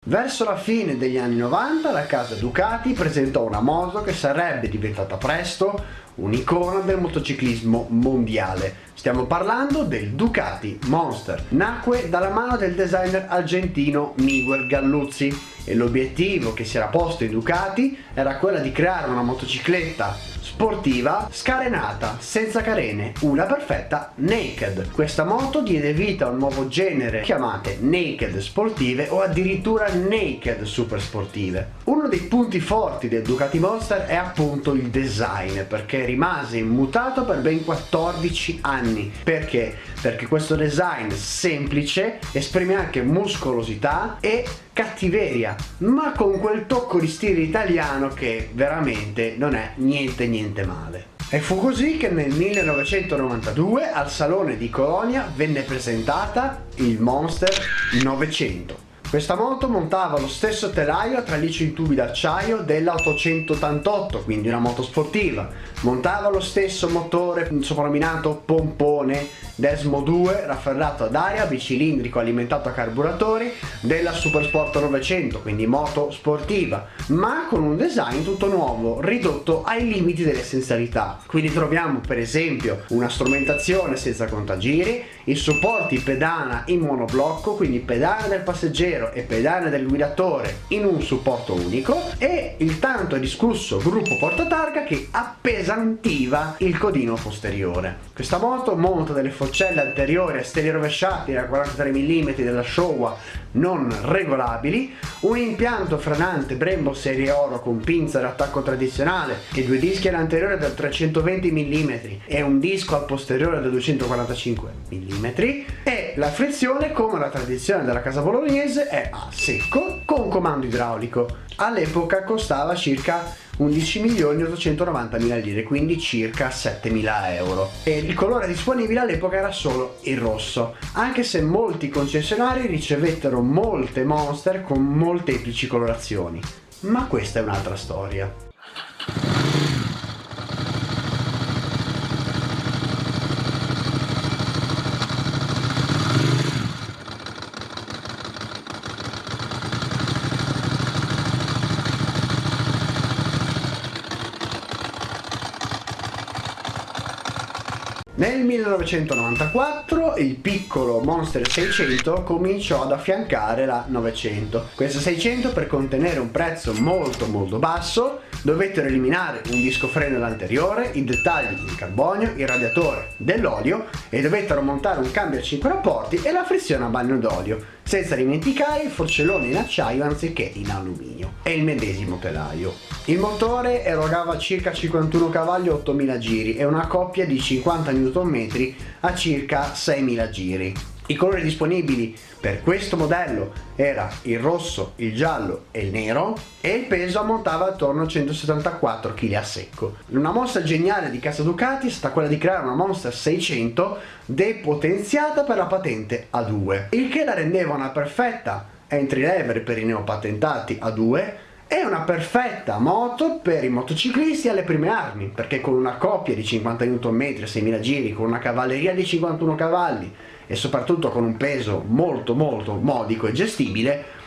Verso la fine degli anni 90 la casa Ducati presentò una moto che sarebbe diventata presto un'icona del motociclismo mondiale. Stiamo parlando del Ducati Monster. Nacque dalla mano del designer argentino Miguel Galluzzi e l'obiettivo che si era posto in Ducati era quello di creare una motocicletta sportiva scarenata, senza carene, una perfetta naked. Questa moto diede vita a un nuovo genere chiamate naked sportive o addirittura naked super sportive. Uno dei punti forti del Ducati Monster è appunto il design, perché rimase immutato per ben 14 anni. Perché? Perché questo design semplice esprime anche muscolosità e cattiveria, ma con quel tocco di stile italiano che veramente non è niente male. E fu così che nel 1992 al Salone di Colonia venne presentata il Monster 900. Questa moto montava lo stesso telaio a traliccio in tubi d'acciaio della 888, quindi una moto sportiva. Montava lo stesso motore soprannominato pompone Desmo 2 raffreddato ad aria bicilindrico alimentato a carburatori della Supersport 900, quindi moto sportiva, ma con un design tutto nuovo, ridotto ai limiti dell'essenzialità. Quindi troviamo per esempio una strumentazione senza contagiri, i supporti pedana in monoblocco, quindi pedana del passeggero e pedana del guidatore in un supporto unico, e il tanto discusso gruppo portatarga che appesantiva il codino posteriore. Questa moto monta delle forcelle anteriori a steli rovesciati da 43 mm della Showa non regolabili, un impianto frenante Brembo serie oro con pinza d'attacco tradizionale e due dischi all'anteriore del 320 mm e un disco al posteriore del 245 mm, e la frizione, come la tradizione della casa bolognese, è a secco con comando idraulico. All'epoca costava circa 11.890.000 lire, quindi circa 7.000 euro, e il colore disponibile all'epoca era solo il rosso, anche se molti concessionari ricevettero molte Monster con molteplici colorazioni, ma questa è un'altra storia. Nel 1994 il piccolo Monster 600 cominciò ad affiancare la 900. Questa 600, per contenere un prezzo molto basso, dovettero eliminare un disco freno all'anteriore, i dettagli in carbonio, il radiatore dell'olio, e dovettero montare un cambio a 5 rapporti e la frizione a bagno d'olio, senza dimenticare il forcellone in acciaio anziché in alluminio e il medesimo telaio. Il motore erogava circa 51 cavalli e 8000 giri e una coppia di 50 Nm a circa 6000 giri. I colori disponibili per questo modello era il rosso, il giallo e il nero, e il peso ammontava attorno a 174 kg a secco. Una mossa geniale di casa Ducati è stata quella di creare una Monster 600 depotenziata per la patente A2, il che la rendeva una perfetta entry level per i neopatentati A2 e una perfetta moto per i motociclisti alle prime armi, perché con una coppia di 50 Nm a 6000 giri, con una cavalleria di 51 cavalli e soprattutto con un peso molto modico e gestibile,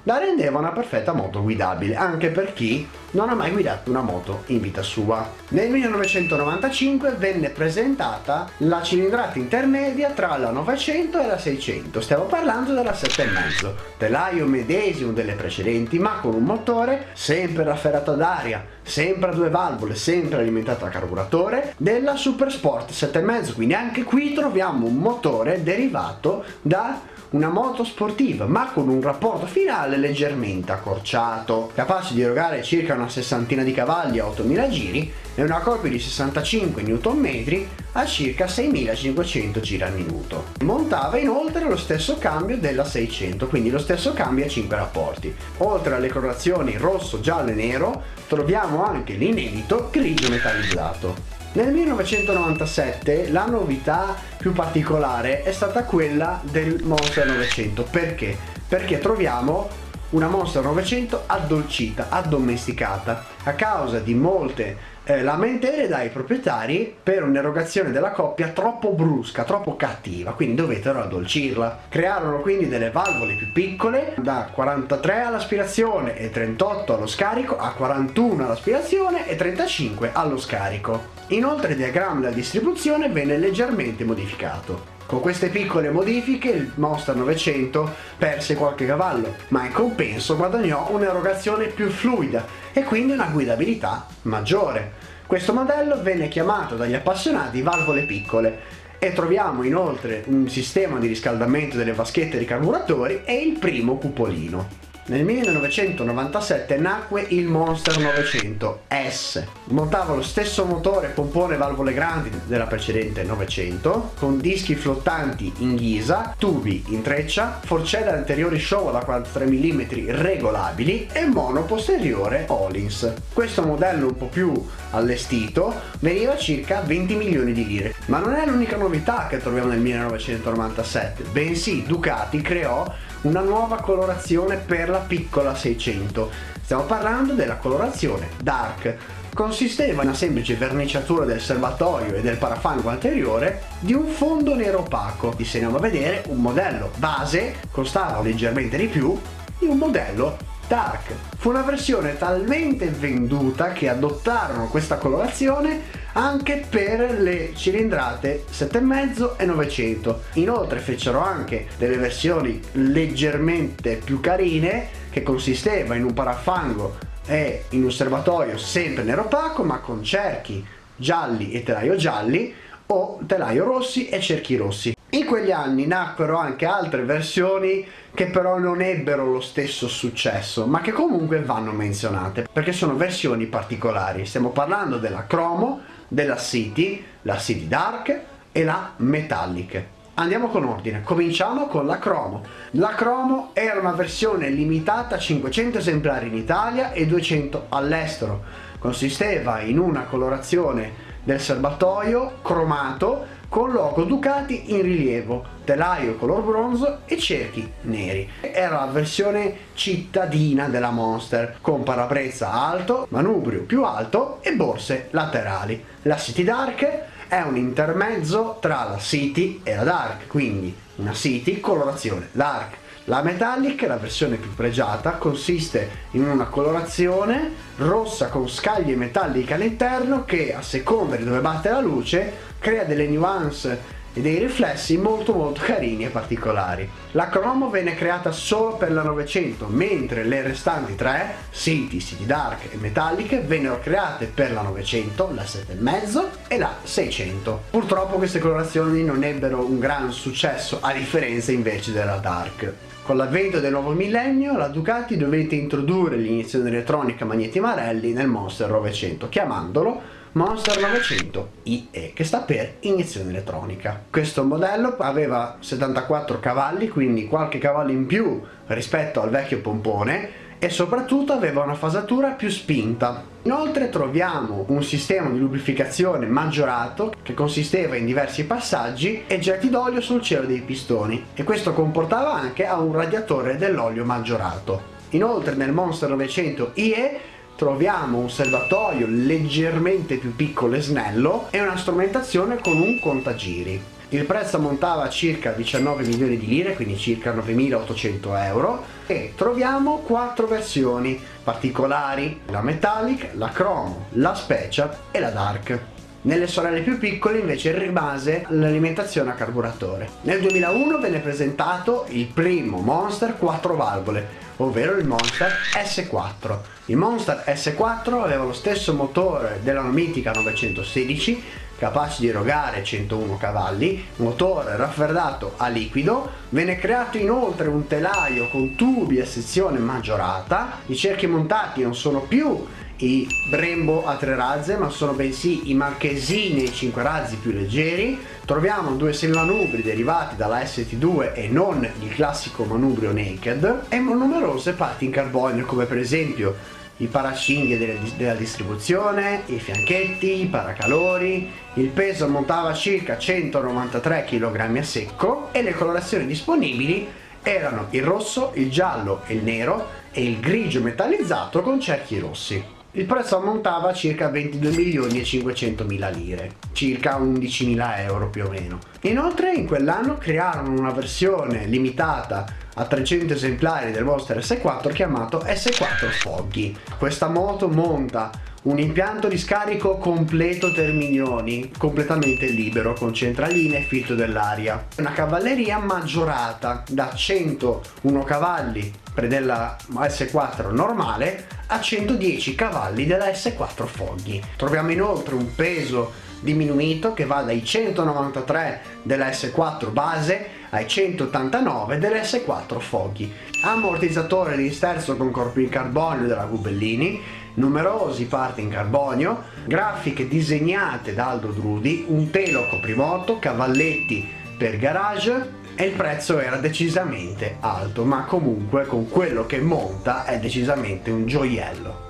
la rendeva una perfetta moto guidabile anche per chi non ha mai guidato una moto in vita sua. Nel 1995 venne presentata la cilindrata intermedia tra la 900 e la 600, stiamo parlando della 7,5, telaio medesimo delle precedenti ma con un motore sempre rafferrato ad aria, sempre a due valvole, sempre alimentato a carburatore, della Supersport 7,5, quindi anche qui troviamo un motore derivato da una moto sportiva ma con un rapporto finale leggermente accorciato, capace di erogare circa una sessantina di cavalli a 8000 giri e una coppia di 65 Nm a circa 6500 giri al minuto. Montava inoltre lo stesso cambio della 600, quindi lo stesso cambio a 5 rapporti. Oltre alle colorazioni rosso, giallo e nero troviamo anche l'inedito grigio metallizzato. Nel 1997 la novità più particolare è stata quella del Monster 900. Perché? Perché troviamo una Monster 900 addolcita, addomesticata, a causa di molte lamentele dai proprietari per un'erogazione della coppia troppo brusca, troppo cattiva, quindi dovettero addolcirla. Crearono quindi delle valvole più piccole, da 43 all'aspirazione e 38 allo scarico, a 41 all'aspirazione e 35 allo scarico. Inoltre il diagramma della distribuzione venne leggermente modificato. Con queste piccole modifiche il Monster 900 perse qualche cavallo, ma in compenso guadagnò un'erogazione più fluida e quindi una guidabilità maggiore. Questo modello venne chiamato dagli appassionati valvole piccole e troviamo inoltre un sistema di riscaldamento delle vaschette dei carburatori e il primo cupolino. Nel 1997 nacque il Monster 900 S. Montava lo stesso motore pompone valvole grandi della precedente 900, con dischi flottanti in ghisa, tubi in treccia, forcelle anteriori show da 43 mm regolabili e mono posteriore Öhlins. Questo modello un po' più allestito veniva circa 20 milioni di lire. Ma non è l'unica novità che troviamo nel 1997, bensì Ducati creò una nuova colorazione per la piccola 600. Stiamo parlando della colorazione Dark. Consisteva in una semplice verniciatura del serbatoio e del parafango anteriore di un fondo nero opaco. Disegniamo a vedere un modello base, costava leggermente di più, di un modello Dark. Fu una versione talmente venduta che adottarono questa colorazione anche per le cilindrate 7,5 e 900. Inoltre fecero anche delle versioni leggermente più carine, che consisteva in un parafango e in un serbatoio sempre nero opaco ma con cerchi gialli e telaio gialli o telaio rossi e cerchi rossi. In quegli anni nacquero anche altre versioni che però non ebbero lo stesso successo, ma che comunque vanno menzionate perché sono versioni particolari. Stiamo parlando della Chromo, della City, la City Dark e la Metallic. Andiamo con ordine, cominciamo con la Chromo. La Chromo era una versione limitata a 500 esemplari in Italia e 200 all'estero. Consisteva in una colorazione del serbatoio cromato con logo Ducati in rilievo, telaio color bronzo e cerchi neri. Era la versione cittadina della Monster, con parabrezza alto, manubrio più alto e borse laterali. La City Dark è un intermezzo tra la City e la Dark, quindi una City colorazione Dark. La Metallic, la versione più pregiata, consiste in una colorazione rossa con scaglie metalliche all'interno che, a seconda di dove batte la luce, crea delle nuance e dei riflessi molto carini e particolari. La Chromo venne creata solo per la 900, mentre le restanti tre, City, City Dark e Metallic, vennero create per la 900, la 7,5 e la 600. Purtroppo queste colorazioni non ebbero un gran successo, a differenza invece della Dark. Con l'avvento del nuovo millennio, la Ducati dovette introdurre l'iniezione elettronica a magneti Marelli nel Monster 900, chiamandolo Monster 900 IE, che sta per iniezione elettronica. Questo modello aveva 74 cavalli, quindi qualche cavallo in più rispetto al vecchio pompone, e soprattutto aveva una fasatura più spinta. Inoltre troviamo un sistema di lubrificazione maggiorato che consisteva in diversi passaggi e getti d'olio sul cielo dei pistoni, e questo comportava anche a un radiatore dell'olio maggiorato. Inoltre nel Monster 900 IE troviamo un serbatoio leggermente più piccolo e snello e una strumentazione con un contagiri. Il prezzo ammontava a circa 19 milioni di lire, quindi circa 9.800 euro, e troviamo 4 versioni particolari: la Metallic, la Chromo, la Special e la Dark. Nelle sorelle più piccole invece rimase l'alimentazione a carburatore. Nel 2001 venne presentato il primo Monster 4 valvole, ovvero il Monster S4. Il Monster S4 aveva lo stesso motore della mitica 916, capace di erogare 101 cavalli, motore raffreddato a liquido. Venne creato inoltre un telaio con tubi a sezione maggiorata. I cerchi montati non sono più i Brembo a 3 razze, ma sono bensì i Marchesini e i 5 razzi più leggeri. Troviamo due semimanubri derivati dalla ST2 e non il classico manubrio naked, e numerose parti in carbonio, come per esempio i paracinghie della distribuzione, i fianchetti, i paracalori. Il peso ammontava a circa 193 kg a secco e le colorazioni disponibili Erano il rosso, il giallo e il nero e il grigio metallizzato con cerchi rossi. Il prezzo ammontava a circa 22.500.000 lire, circa 11.000 euro più o meno. Inoltre in quell'anno crearono una versione limitata a 300 esemplari del Monster S4 chiamato S4 Foggy. Questa moto monta un impianto di scarico completo Terminioni, completamente libero, con centraline e filtro dell'aria. Una cavalleria maggiorata da 101 cavalli della S4 normale a 110 cavalli della S4 Foggy. Troviamo inoltre un peso diminuito che va dai 193 della S4 base ai 189 della S4 Foggy. Ammortizzatore di sterzo con corpo in carbonio della Gubellini, numerosi parti in carbonio, grafiche disegnate da Aldo Drudi, un telo coprimoto, cavalletti per garage, e il prezzo era decisamente alto, ma comunque con quello che monta è decisamente un gioiello.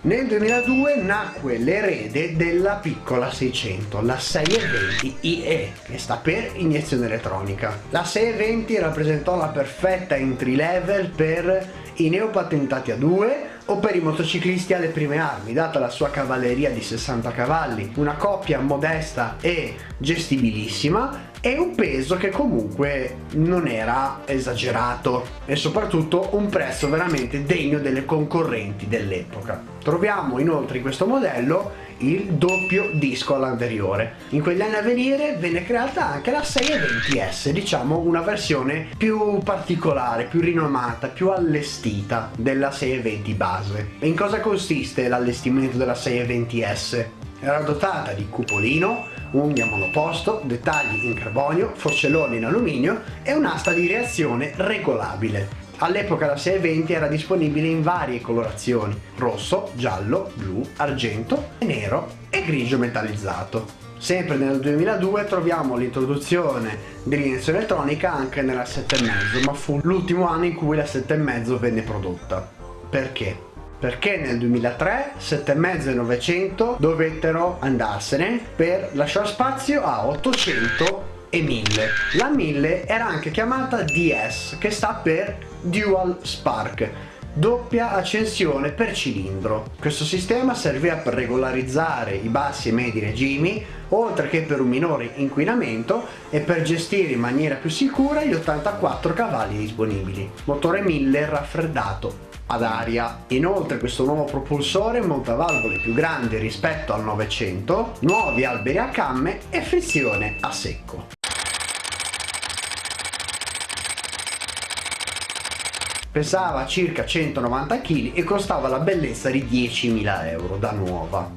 Nel 2002 nacque l'erede della piccola 600, la 620 IE, che sta per iniezione elettronica. La 620 rappresentò la perfetta entry level per i neopatentati a 2 o per i motociclisti alle prime armi, data la sua cavalleria di 60 cavalli, una coppia modesta e gestibilissima e un peso che comunque non era esagerato e soprattutto un prezzo veramente degno delle concorrenti dell'epoca. Troviamo inoltre in questo modello il doppio disco all'anteriore. In quegli anni a venire venne creata anche la 620S, diciamo una versione più particolare, più rinomata, più allestita della 620 base. E in cosa consiste l'allestimento della 620S? Era dotata di cupolino, unghia monoposto, dettagli in carbonio, forcelloni in alluminio e un'asta di reazione regolabile. All'epoca la 620 era disponibile in varie colorazioni: rosso, giallo, blu, argento, nero e grigio metallizzato. Sempre nel 2002 troviamo l'introduzione dell'iniezione elettronica anche nella 7,5, ma fu l'ultimo anno in cui la 7,5 venne prodotta. Perché? Perché nel 2003 7,5 e 900 dovettero andarsene per lasciare spazio a 800 e 1000. La 1000 era anche chiamata DS, che sta per Dual Spark, doppia accensione per cilindro. Questo sistema serviva per regolarizzare i bassi e medi regimi, oltre che per un minore inquinamento e per gestire in maniera più sicura gli 84 cavalli disponibili. Motore 1000 raffreddato ad aria. Inoltre questo nuovo propulsore monta valvole più grandi rispetto al 900, nuovi alberi a camme e frizione a secco. Pesava circa 190 kg e costava la bellezza di 10.000 euro da nuova.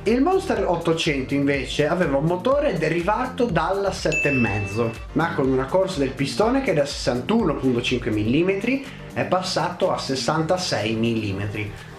Il Monster 800 invece aveva un motore derivato dalla 7,5, ma con una corsa del pistone che da 61,5 mm è passato a 66 mm.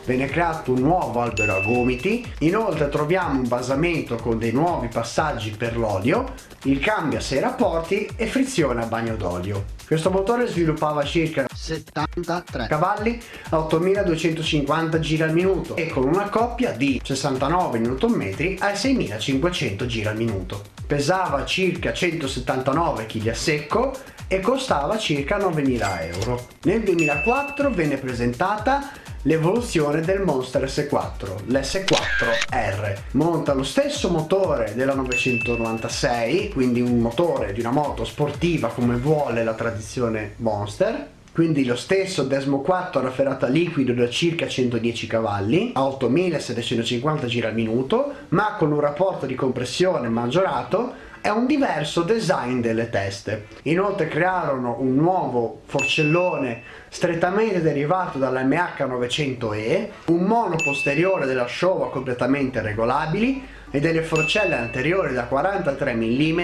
Venne creato un nuovo albero a gomiti, inoltre troviamo un basamento con dei nuovi passaggi per l'olio, il cambio a 6 rapporti e frizione a bagno d'olio. Questo motore sviluppava circa 73 cavalli a 8250 giri al minuto e con una coppia di 69 Nm ai 6500 giri al minuto. Pesava circa 179 kg a secco e costava circa 9.000 euro. Nel 2004 venne presentata l'evoluzione del Monster S4, l'S4R. Monta lo stesso motore della 996, quindi un motore di una moto sportiva come vuole la tradizione Monster, quindi lo stesso Desmo 4 raffreddato a liquido da circa 110 cavalli a 8750 giri al minuto, ma con un rapporto di compressione maggiorato e un diverso design delle teste. Inoltre crearono un nuovo forcellone strettamente derivato dalla MH900E, un mono posteriore della Showa completamente regolabili e delle forcelle anteriori da 43 mm,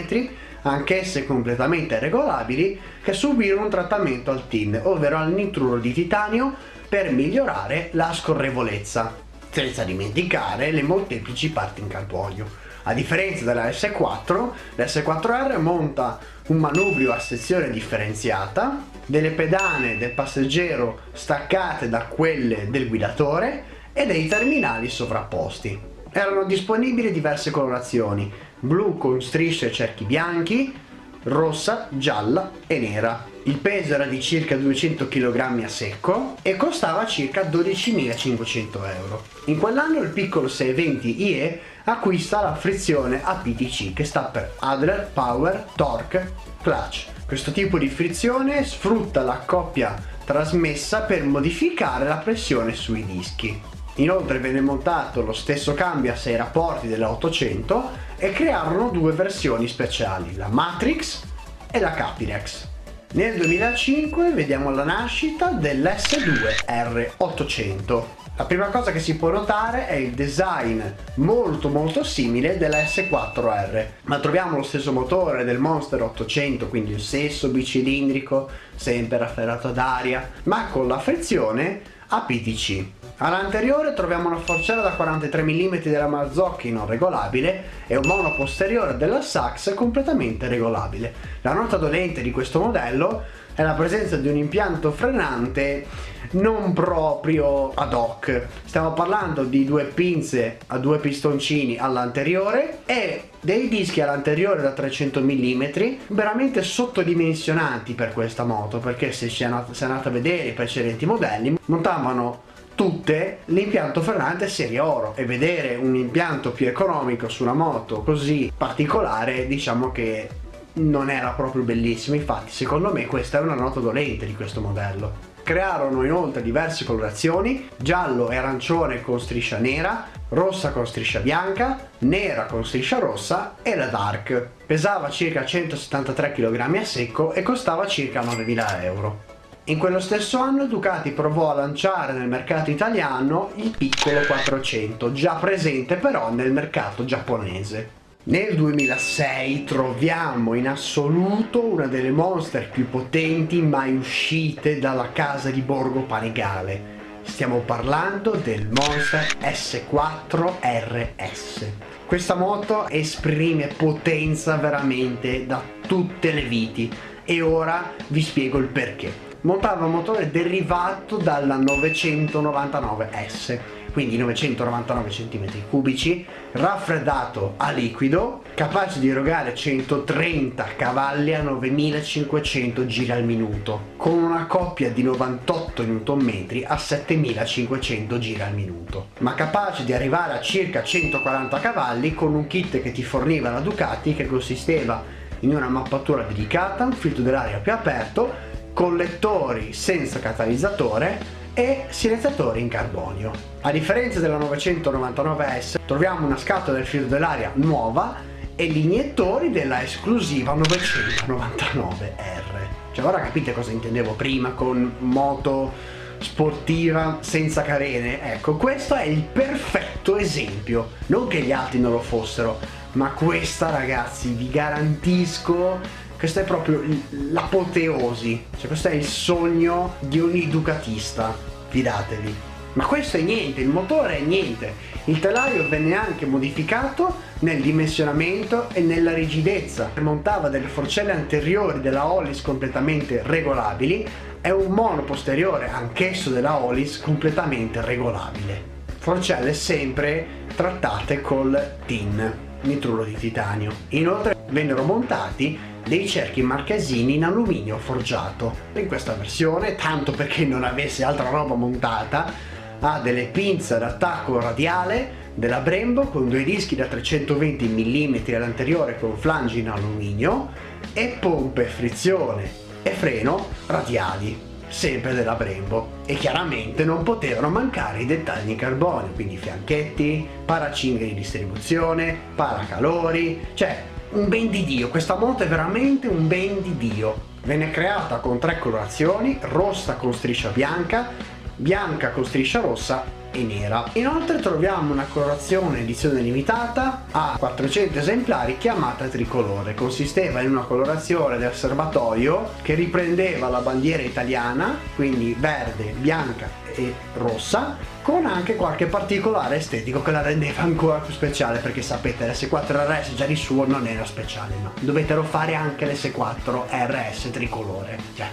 anch'esse completamente regolabili, che subirono un trattamento al tin, ovvero al nitruro di titanio per migliorare la scorrevolezza, senza dimenticare le molteplici parti in carbonio. A differenza della S4, la S4R monta un manubrio a sezione differenziata, delle pedane del passeggero staccate da quelle del guidatore e dei terminali sovrapposti. Erano disponibili diverse colorazioni: blu con strisce e cerchi bianchi, rossa, gialla e nera. Il peso era di circa 200 kg a secco e costava circa 12.500 euro. In quell'anno il piccolo 620 IE acquista la frizione APTC, che sta per Adler Power Torque Clutch. Questo tipo di frizione sfrutta la coppia trasmessa per modificare la pressione sui dischi. Inoltre venne montato lo stesso cambio a 6 rapporti della 800 e crearono due versioni speciali, la Matrix e la Capirex. Nel 2005 vediamo la nascita dell'S2R800. La prima cosa che si può notare è il design molto simile della S4R, ma troviamo lo stesso motore del Monster 800, quindi il stesso bicilindrico, sempre raffreddato ad aria, ma con la frizione APTC. All'anteriore troviamo una forcella da 43 mm della Marzocchi non regolabile e un mono posteriore della Sachs completamente regolabile. La nota dolente di questo modello è la presenza di un impianto frenante non proprio ad hoc. Stiamo parlando di due pinze a due pistoncini all'anteriore e dei dischi all'anteriore da 300 mm veramente sottodimensionati per questa moto, perché se si è andato a vedere i precedenti modelli montavano tutte l'impianto frenante serie oro, e vedere un impianto più economico su una moto così particolare diciamo che non era proprio bellissimo. Infatti secondo me questa è una nota dolente di questo modello. Crearono inoltre diverse colorazioni: giallo e arancione con striscia nera, rossa con striscia bianca, nera con striscia rossa e la Dark. Pesava circa 173 kg a secco e costava circa 9.000 euro. In quello stesso anno Ducati provò a lanciare nel mercato italiano il piccolo 400, già presente però nel mercato giapponese. Nel 2006 troviamo in assoluto una delle monster più potenti mai uscite dalla casa di Borgo Panigale. Stiamo parlando del Monster S4 RS. Questa moto esprime potenza veramente da tutte le viti e ora vi spiego il perché. Montava un motore derivato dalla 999S, quindi 999 cm3, raffreddato a liquido, capace di erogare 130 cavalli a 9500 giri al minuto, con una coppia di 98 Nm a 7500 giri al minuto, ma capace di arrivare a circa 140 cavalli con un kit che ti forniva la Ducati, che consisteva in una mappatura dedicata, un filtro dell'aria più aperto, collettori senza catalizzatore e silenziatori in carbonio. A differenza della 999S troviamo una scatola del filtro dell'aria nuova e gli iniettori della esclusiva 999R. Cioè, ora capite cosa intendevo prima con moto sportiva senza carene? Ecco, questo è il perfetto esempio. Non che gli altri non lo fossero, ma questa, ragazzi, vi garantisco, questa è proprio l'apoteosi, cioè questo è il sogno di ogni ducatista, fidatevi. Ma questo è niente, il motore è niente, il telaio venne anche modificato nel dimensionamento e nella rigidezza, montava delle forcelle anteriori della Hollis completamente regolabili e un mono posteriore anch'esso della Hollis completamente regolabile. Forcelle sempre trattate col tin, nitruro di titanio. Inoltre vennero montati dei cerchi marchesini in alluminio forgiato. In questa versione, tanto perché non avesse altra roba montata, ha delle pinze d'attacco radiale della Brembo con due dischi da 320 mm all'anteriore con flangi in alluminio e pompe frizione e freno radiali, sempre della Brembo. E chiaramente non potevano mancare i dettagli in carbonio, quindi fianchetti, paracinghe di distribuzione, paracalori, cioè un ben di Dio. Questa moto è veramente un ben di Dio. Venne creata con tre colorazioni: rossa con striscia bianca, bianca con striscia rossa e nera. Inoltre troviamo una colorazione edizione limitata a 400 esemplari chiamata tricolore. Consisteva in una colorazione del serbatoio che riprendeva la bandiera italiana, quindi verde, bianca e rossa, con anche qualche particolare estetico che la rendeva ancora più speciale, perché sapete l'S4 RS già di suo non era speciale, no, dovettero fare anche l'S4 RS tricolore, cioè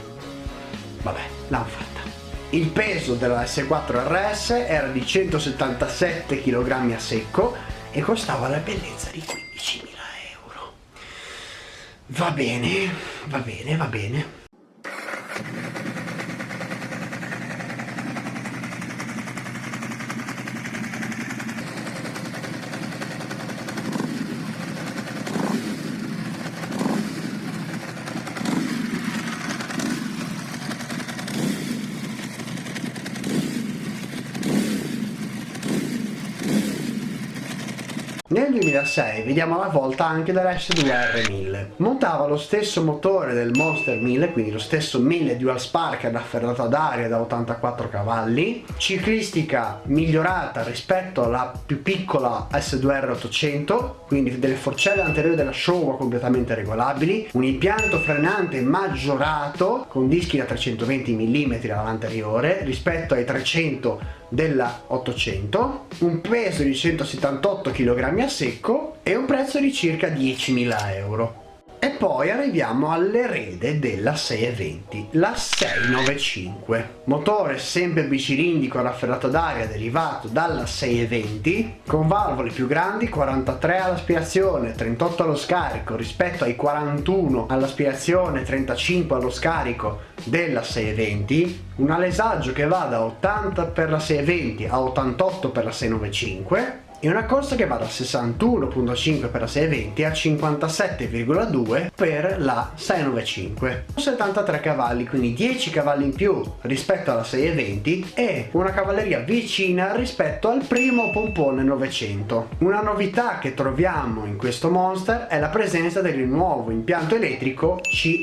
vabbè, l'hanno fatta. Il peso della S4 RS era di 177 kg a secco e costava la bellezza di 15.000 euro. Va bene, va bene, va bene. Nel 2006 vediamo la volta anche dell'S2R1000. Montava lo stesso motore del Monster 1000, quindi lo stesso 1000 Dual Spark ad afferrato ad aria da 84 cavalli, ciclistica migliorata rispetto alla più piccola S2R800, quindi delle forcelle anteriori della Showa completamente regolabili, un impianto frenante maggiorato con dischi da 320 mm all'anteriore rispetto ai 300 della 800, un peso di 178 kg a secco e un prezzo di circa 10.000 euro. E poi arriviamo all'erede della 620, la 695, motore sempre bicilindico raffreddato ad aria derivato dalla 620, con valvole più grandi, 43 all'aspirazione, 38 allo scarico rispetto ai 41 all'aspirazione, 35 allo scarico della 620, un alessaggio che va da 80 per la 620 a 88 per la 695, e una corsa che va da 61.5 per la 620 a 57,2 per la 695, 73 cavalli, quindi 10 cavalli in più rispetto alla 620 e una cavalleria vicina rispetto al primo pompone 900. Una novità che troviamo in questo Monster è la presenza del nuovo impianto elettrico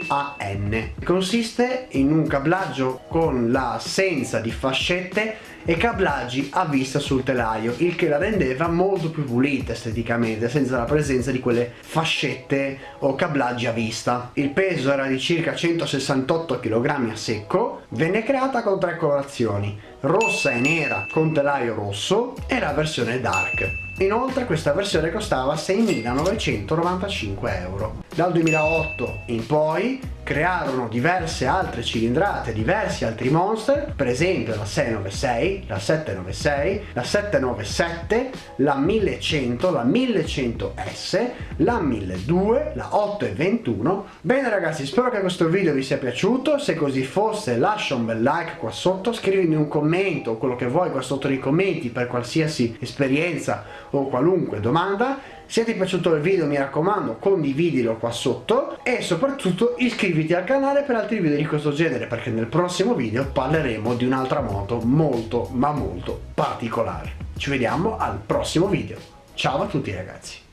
CAN. Consiste in un cablaggio con l'assenza di fascette e cablaggi a vista sul telaio, il che la rendeva molto più pulita esteticamente, senza la presenza di quelle fascette o cablaggi a vista. Il peso era di circa 168 kg a secco, venne creata con 3 colorazioni, rossa e nera con telaio rosso e la versione dark. Inoltre questa versione costava 6.995 euro. Dal 2008 in poi crearono diverse altre cilindrate, diversi altri Monster, per esempio la 696, la 796, la 797, la 1100, la 1100S, la 1200, la 821. Bene ragazzi, spero che questo video vi sia piaciuto. Se così fosse lascia un bel like qua sotto, scrivimi un commento o quello che vuoi qua sotto nei commenti per qualsiasi esperienza o qualunque domanda. Se ti è piaciuto il video mi raccomando condividilo qua sotto e soprattutto iscriviti al canale per altri video di questo genere, perché nel prossimo video parleremo di un'altra moto molto ma molto particolare. Ci vediamo al prossimo video. Ciao a tutti ragazzi.